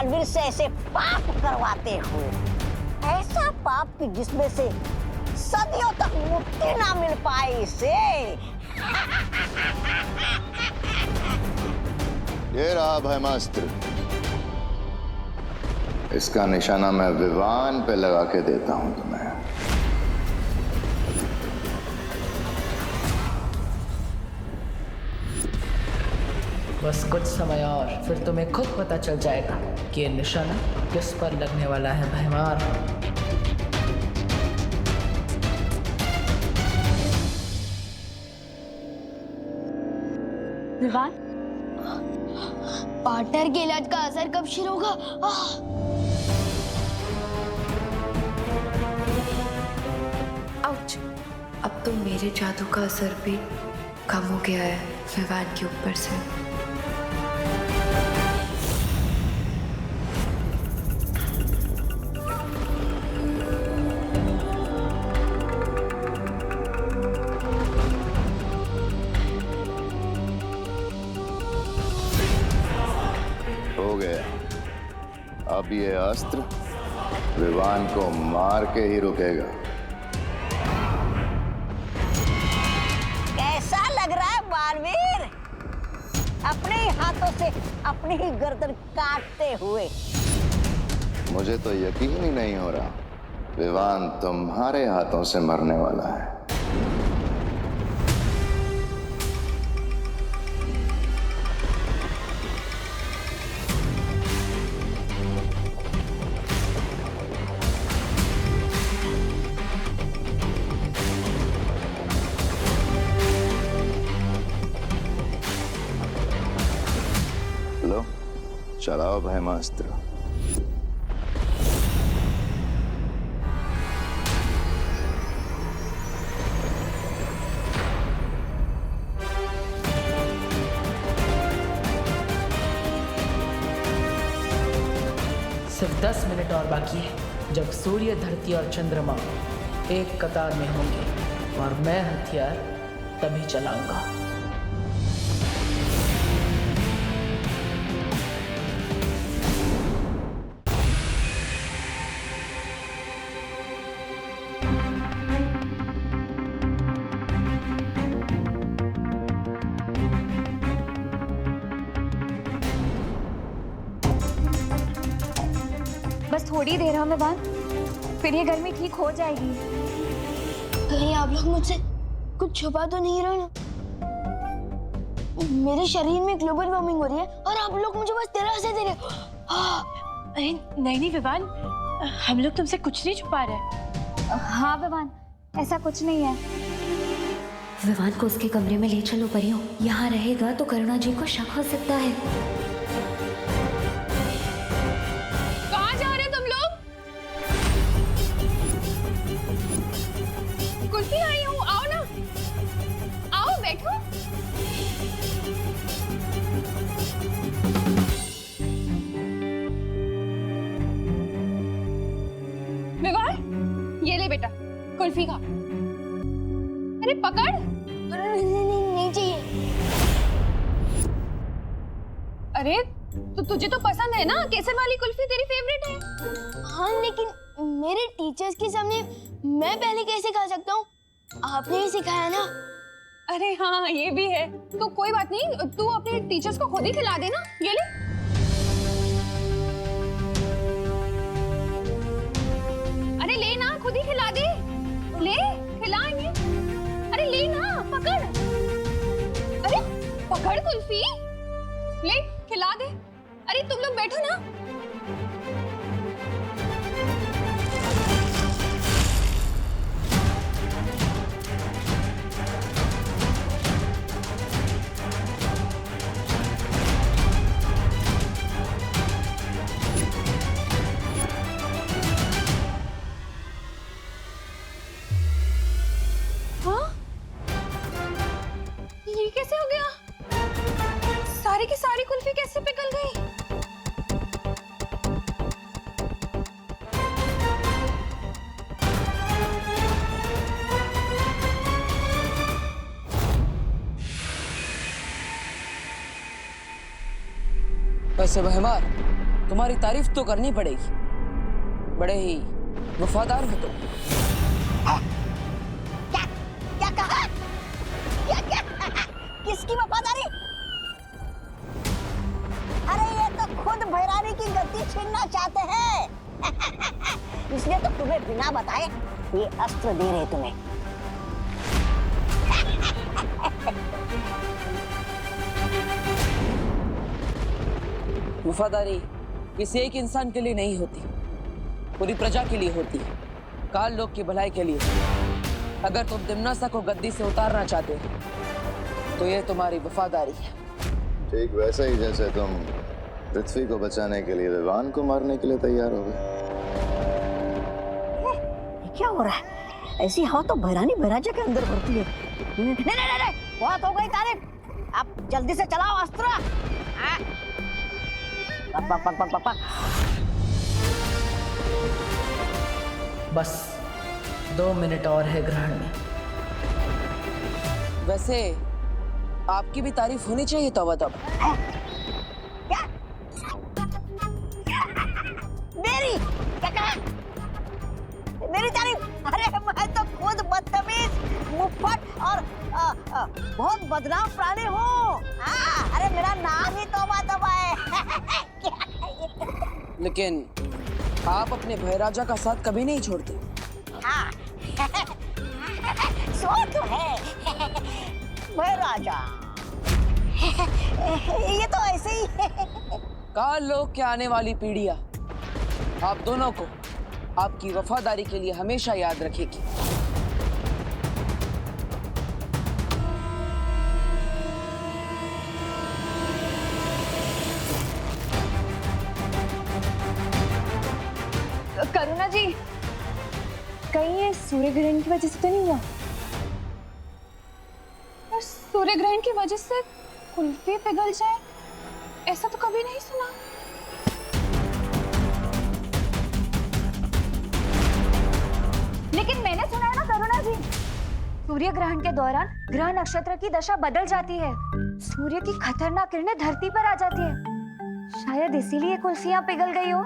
बालवीर से ऐसे पाप करवाते हो, ऐसा पाप कि जिसमें से सदियों तक मुक्ति ना मिल पाए इसे। ये रहा ब्रह्मास्त्र, इसका निशाना मैं विवान पे लगा के देता हूं तुम्हें। बस कुछ समय और फिर तुम्हें खुद पता चल जाएगा कि ये निशाना किस पर लगने वाला है भैमार। विवान, पार्टनर के इलाज का असर कब शुरू होगा? आउच! अब तो मेरे जादू का असर भी कम हो गया है विवान के ऊपर से। हो गया। अब ये अस्त्र विवान को मार के ही रुकेगा। कैसा लग रहा है बालवीर, अपने ही हाथों से अपनी ही गर्दन काटते हुए? मुझे तो यकीन ही नहीं हो रहा विवान तुम्हारे हाथों से मरने वाला है। लो, चलाओ ब्रह्मास्त्र। सिर्फ 10 मिनट और बाकी है, जब सूर्य, धरती और चंद्रमा एक कतार में होंगे और मैं हथियार तभी चलाऊंगा। बस थोड़ी देर है विवान, फिर ये गर्मी ठीक हो जाएगी। कहीं आप लोग मुझसे कुछ छुपा तो नहीं रहे ना? मेरे शरीर में ग्लोबल वार्मिंग हो रही है और आप लोग मुझे बस दिलासा दे रहे हो। अरे नहीं नहीं विवान, हम लोग तुमसे कुछ नहीं छुपा रहे। हाँ विवान, ऐसा कुछ नहीं है। विवान को उसके कमरे में ले चलो परियों, यहाँ रहेगा तो करुणा जी को शक हो सकता है। कहाँ जा रहे तुम लोग? कुल्फी आई हूँ, आओ ना, आओ बैठो। विवान, ये ले बेटा कुल्फी खा। अरे पकड़। नहीं चाहिए। अरे तो तुझे तो पसंद है ना, केसर वाली कुल्फी तेरी फेवरेट है। हाँ लेकिन मेरे टीचर्स के सामने मैं पहले कैसे खा सकता हूँ? आपने ही सिखाया ना। अरे हाँ ये भी है, तो कोई बात नहीं, तू अपने टीचर्स को खुद ही खिला देना। ये ले। अरे ले ना, खुद ही खिला दे। ले खिला इन्हें। अरे ले ना, पकड़। अरे पकड़ कुल्फी, ले खिला दे। अरे तुम लोग बैठो ना। हाँ? ये कैसे हो गया? सारी की सारी कुल्फी कैसे पिघल गई? वैसे भैमार, तुम्हारी तारीफ तो करनी पड़ेगी, बड़े ही वफादार हो तुम। क्या क्या कहा? क्या किसकी वफादारी? अरे ये तो खुद भैरानी की गद्दी छीनना चाहते हैं। इसलिए तो तुम्हें बिना बताए ये अस्त्र दे रहे तुम्हें। वफादारी किसी एक इंसान के लिए नहीं होती, पूरी प्रजा के लिए होती है, काल लोक की भलाई के लिए। अगर तुम दिम्नासा को गद्दी से उतारना चाहते हो तो ये तुम्हारी वफादारी है। ठीक वैसा ही जैसे तुम पृथ्वी को बचाने के लिए विवान को मारने के लिए तैयार हो गए। क्या हो रहा है? ऐसी हवा तो भैरानी भैराजा के अंदर भरती है। नहीं, बहुत हो गई तारीफ। अब जल्दी से चलाओ अस्त्र। हाँ। पक, पक, पक, पक, पक। बस 2 मिनट और है ग्रहण में। वैसे आपकी भी तारीफ होनी चाहिए तब। क्या? मेरी क्या कहा? मेरी तारीफ? अरे मैं तो खुद बदतमीज, मुफ्फट और बहुत बदनाम प्राणी हूँ। अरे मेरा नाम ही तौबा तौबा है। लेकिन आप अपने भैराजा का साथ कभी नहीं छोड़ते। हाँ। सो तो है भैराजा। ये तो ऐसे ही है। काल लोक के आने वाली पीढ़ियां आप दोनों को आपकी वफादारी के लिए हमेशा याद रखेगी। करुणा जी, कहीं ये सूर्य ग्रहण की वजह से तो नहीं हुआ? और सूर्य ग्रहण की वजह से कुल्फी पिघल जाए, ऐसा तो कभी नहीं सुना। लेकिन मैंने सुना है ना करुणा जी, सूर्य ग्रहण के दौरान ग्रह नक्षत्र की दशा बदल जाती है, सूर्य की खतरनाक किरणें धरती पर आ जाती है। शायद इसीलिए कुल्फियां पिघल गई हो।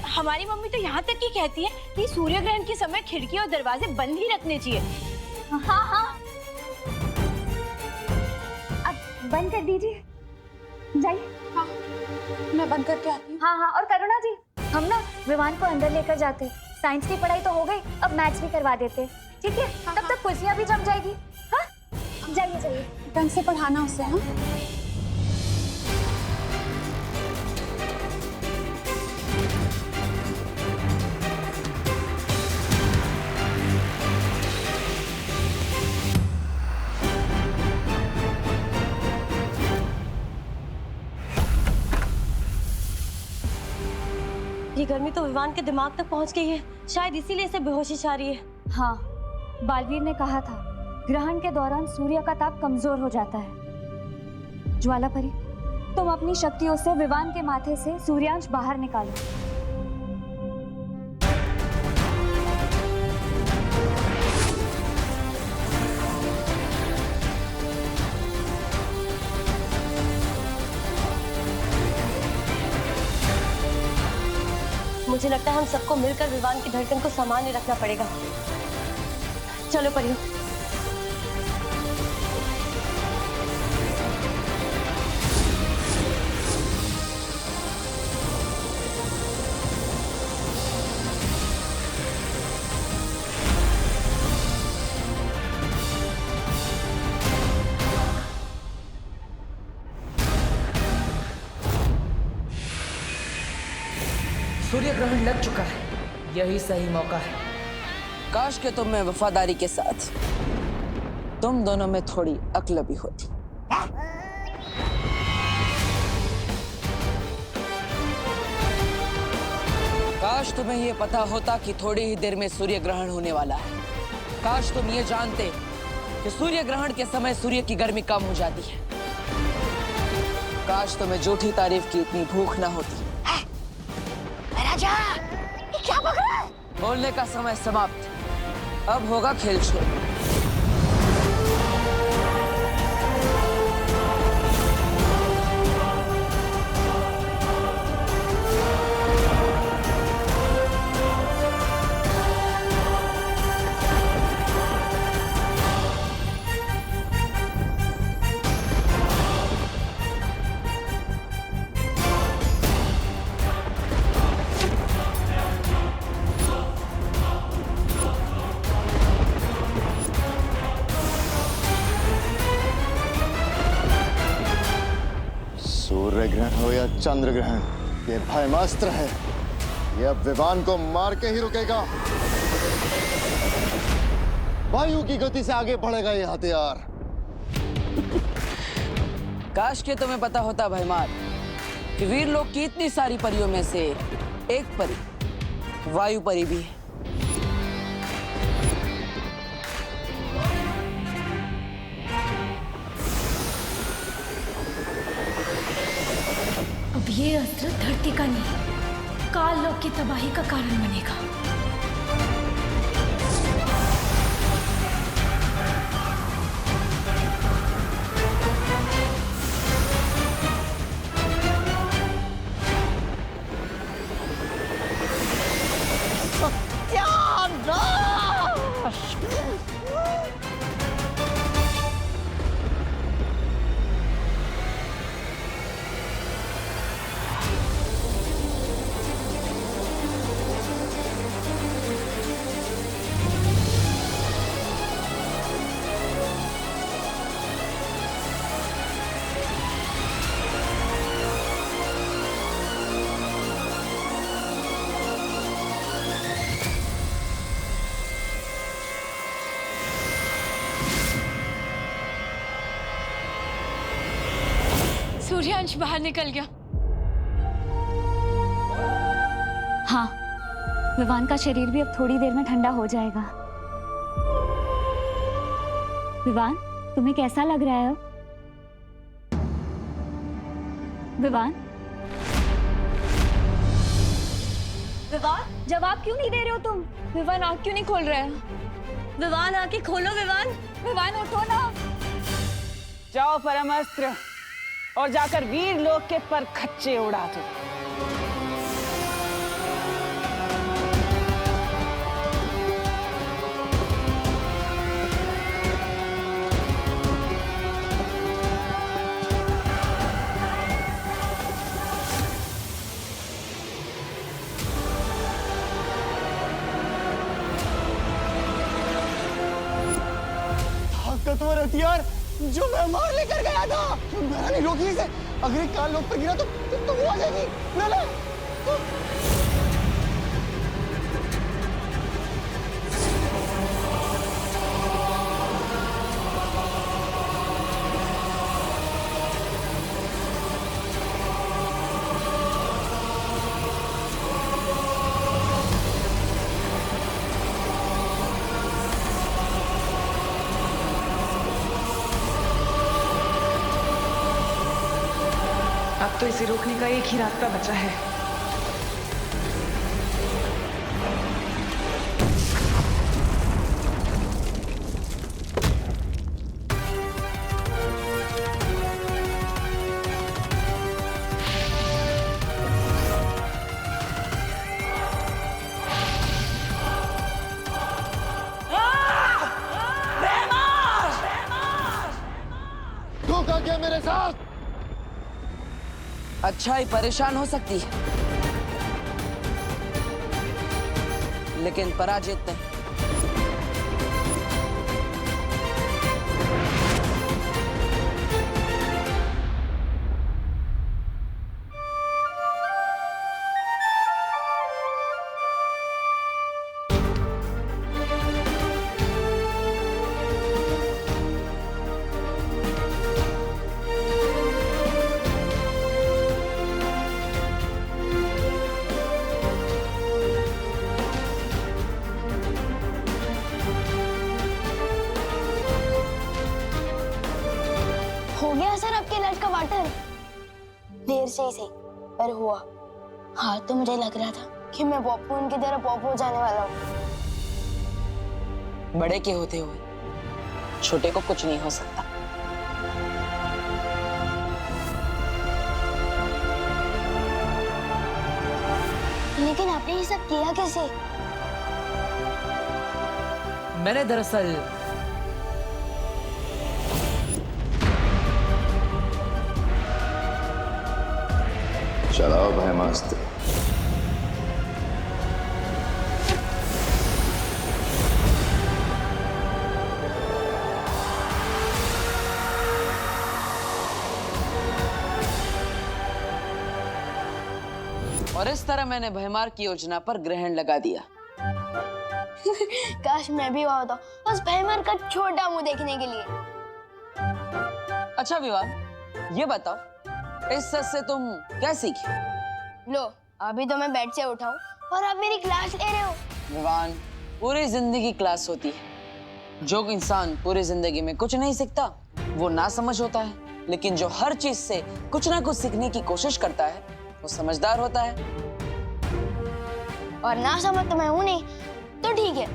हमारी मम्मी तो यहाँ तक ही कहती है कि सूर्य ग्रहण के समय खिड़की और दरवाजे बंद ही रखने चाहिए। हाँ, अब बंद कर दीजिए, जाइए। हाँ, मैं बंद करके आती हूँ। हाँ, और करुणा जी, हम ना विवान को अंदर लेकर जाते। साइंस की पढ़ाई तो हो गई, अब मैथ्स भी करवा देते, ठीक है? तब तक कुर्सियाँ भी जम जाएगी। हाँ, जाइए। ढंग से पढ़ाना उसे। हाँ, ये गर्मी तो विवान के दिमाग तक पहुंच गई है, शायद इसीलिए इसे बेहोशी छा रही है। हाँ, बालवीर ने कहा था ग्रहण के दौरान सूर्य का ताप कमजोर हो जाता है। ज्वालापरी, तुम अपनी शक्तियों से विवान के माथे से सूर्यांश बाहर निकालो। मुझे लगता है हम सबको मिलकर विवान की धड़कन को सामान्य रखना पड़ेगा। चलो परियो। सूर्य ग्रहण लग चुका है, यही सही मौका है। काश के तुम में वफादारी के साथ तुम दोनों में थोड़ी अक्ल भी होती। काश तुम्हें ये पता होता कि थोड़ी ही देर में सूर्य ग्रहण होने वाला है। काश तुम ये जानते कि सूर्य ग्रहण के समय सूर्य की गर्मी कम हो जाती है। काश तुम्हें झूठी तारीफ की इतनी भूख ना होती। राजा ये क्या बक रहा है? बोलने का समय समाप्त। अब होगा खेल शुरू। सूर्य ग्रहण हो या चंद्र ग्रहण, ये भयमास्त्र है। ये अब विवान को मार के ही रुकेगा। वायु की गति से आगे बढ़ेगा ये हथियार। काश के तुम्हें पता होता भयमार कि वीर लोग की इतनी सारी परियों में से एक परी वायु परी भी है। अब ये अस्त्र धरती का नहीं, काल लोक की तबाही का कारण बनेगा। सूर्यांश बाहर निकल गया। हाँ, विवान का शरीर भी अब थोड़ी देर में ठंडा हो जाएगा। विवान, तुम्हें कैसा लग रहा है अब? विवान? विवान, जवाब क्यों नहीं दे रहे हो तुम? विवान आँख क्यों नहीं खोल रहा है? विवान आँखें खोलो विवान। विवान उठो ना। जाओ परमास्त्र और जाकर वीर लोक के पर खच्चे उड़ा दो। ताकतवर हथियार जो मैं मार लेकर गया था, मैंने नहीं रोकी इसे। अगर एक काल लोक पर गिरा तो वो आ जाएगी। ले ले। अब तो इसे रोकने का एक ही रास्ता बचा है। धोखा क्या मेरे साथ? अच्छाई परेशान हो सकती है, लेकिन पराजित नहीं। हो गया सर आपके इलाज का वाटर? देर से ही सही पर हुआ। हाँ तो मुझे लग रहा था कि मैं पप्पू उनकी तरह पॉप हो जाने वाला हूँ। बड़े के होते हुए छोटे को कुछ नहीं हो सकता। लेकिन आपने ये सब किया कैसे? मैंने दरअसल चलाओ ब्रह्मास्त्र। और इस तरह मैंने भयमार की योजना पर ग्रहण लगा दिया। काश मैं भी वहां होता, बस भयमार का छोटा मुंह देखने के लिए। अच्छा विवान, ये बताओ इस सच से तुम क्या सीखे? लो, अभी तो मैं बेड से उठाऊं और आप मेरी क्लास ले रहे हो। विवान, पूरी जिंदगी क्लास होती है। जो इंसान पूरी जिंदगी में कुछ नहीं सीखता वो ना समझ होता है, लेकिन जो हर चीज से कुछ ना कुछ सीखने की कोशिश करता है वो समझदार होता है। और ना समझ तो मैं हूं नहीं, तो ठीक है।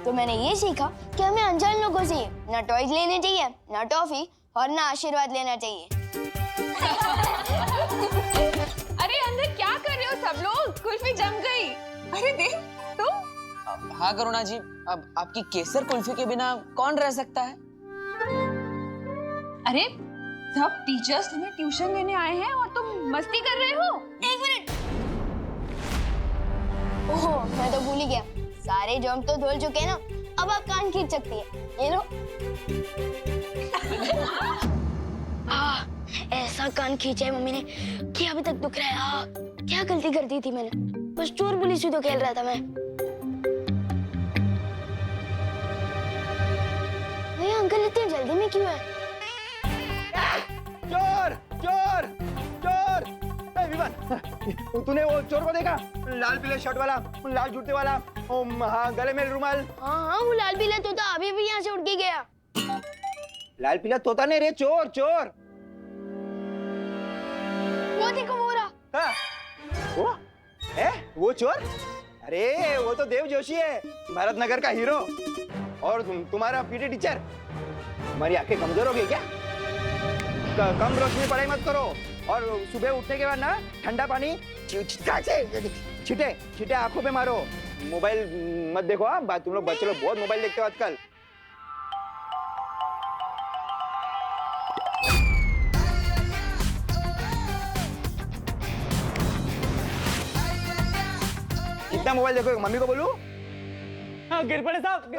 तो मैंने ये सीखा कि हमें अनजान लोगों से ना टॉयज लेने चाहिए, ना टॉफी और ना आशीर्वाद लेना चाहिए। अरे अंदर क्या कर रहे हो सब लोग? कुल्फी जम गई। अरे देख तुम। हाँ करुणा जी, अब आपकी केसर कुल्फी के बिना कौन रह सकता है? अरे सब टीचर्स तुम्हें ट्यूशन देने आए हैं और तुम मस्ती कर रहे हो। एक मिनट। ओहो, मैं तो भूल ही गया। सारे जर्म तो धुल चुके हैं ना, अब आप कान खींच सकती है। ये लो। ऐसा कान खींचा है मम्मी ने कि अभी तक दुख रहा है। क्या गलती कर दी थी मैंने? बस चोर पुलिस ही तो खेल रहा था मैं। ये अंकल इतनी जल्दी में क्यों है? चोर चोर चोर! विवान, तूने वो चोर को देखा? लाल पीले शर्ट वाला, लाल जूते वाला, हाँ गले में रुमाल। हाँ, वो लाल पीला तोता अभी भी यहाँ से उड़ के गया। लाल पीला तोता नहीं रे, चोर चोर। वो देखो वो रहा। हाँ, वो है वो चोर? अरे वो तो देव जोशी है, भारत नगर का हीरो। और तुम्हारा पीटी टीचर। तुम्हारी आंखें कमजोर हो गई क्या? कम रोशनी पढ़ाई मत करो, और सुबह उठने के बाद ना ठंडा पानी छिटे छिटे आंखों पे मारो। मोबाइल मत देखो। हाँ, तुम लोग बच्चे लोग बहुत मोबाइल देखते हो आजकल। कितना मोबाइल देखो? मम्मी को बोलूं? हाँ गिरपड़े साहब,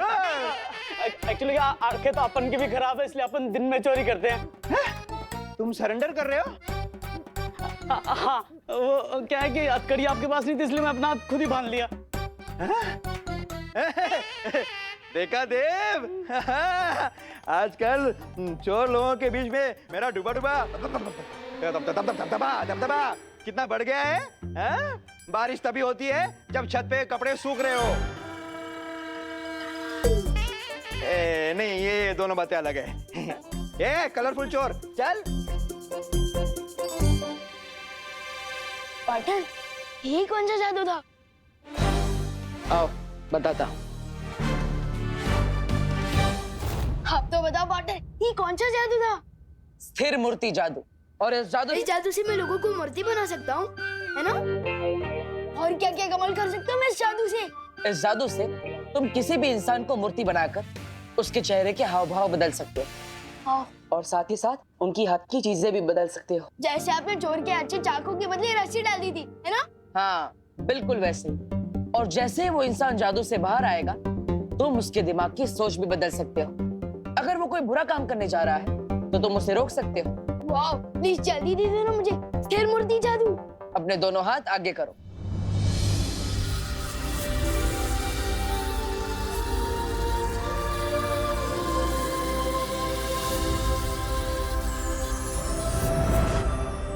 एक्चुअली आंखें तो अपन की भी खराब है, इसलिए अपन दिन में चोरी करते हैं। तुम सरेंडर कर रहे हो? हाँ, वो क्या है कि हथकड़ी आपके पास नहीं थी, इसलिए मैं अपना हाथ खुद ही बांध लिया। देखा देव, आजकल चोर लोगों के बीच में मेरा डुबा डुबा दबदबा कितना बढ़ गया है? बारिश तभी होती है जब छत पे कपड़े सूख रहे हो। नहीं, ये दोनों बातें अलग है। ये कलरफुल चोर, चल। पाटन, ये कौन सा जादू था? आओ बताता। आप तो बताओ पाटन, ये कौन सा जादू था? स्थिर मूर्ति जादू। और इस जादू से मैं लोगों को मूर्ति बना सकता हूँ, है ना? और क्या क्या कमाल कर सकता हूँ मैं इस जादू से? इस जादू से तुम किसी भी इंसान को मूर्ति बनाकर उसके चेहरे के हाव भाव बदल सकते हो, और साथ ही साथ उनकी हाथ की चीजें भी बदल सकते हो। जैसे आपने चोर के अच्छे चाकू के बदले रस्सी डाल दी थी, है ना? हाँ, बिल्कुल वैसे। और जैसे वो इंसान जादू से बाहर आएगा, तुम उसके दिमाग की सोच भी बदल सकते हो। अगर वो कोई बुरा काम करने जा रहा है तो तुम उसे रोक सकते हो। वाह, प्लीज जल्दी दे देना मुझे स्थिर मूर्ति जादू। अपने दोनों हाथ आगे करो।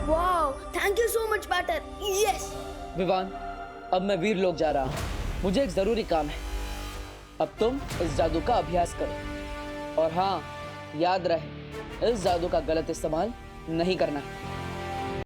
वाह, थैंक यू सो मच पाटर। यस। विवान, अब मैं वीर लोग जा रहा हूँ, मुझे एक जरूरी काम है। अब तुम इस जादू का अभ्यास करो, और हाँ, याद रहे इस जादू का गलत इस्तेमाल नहीं करना।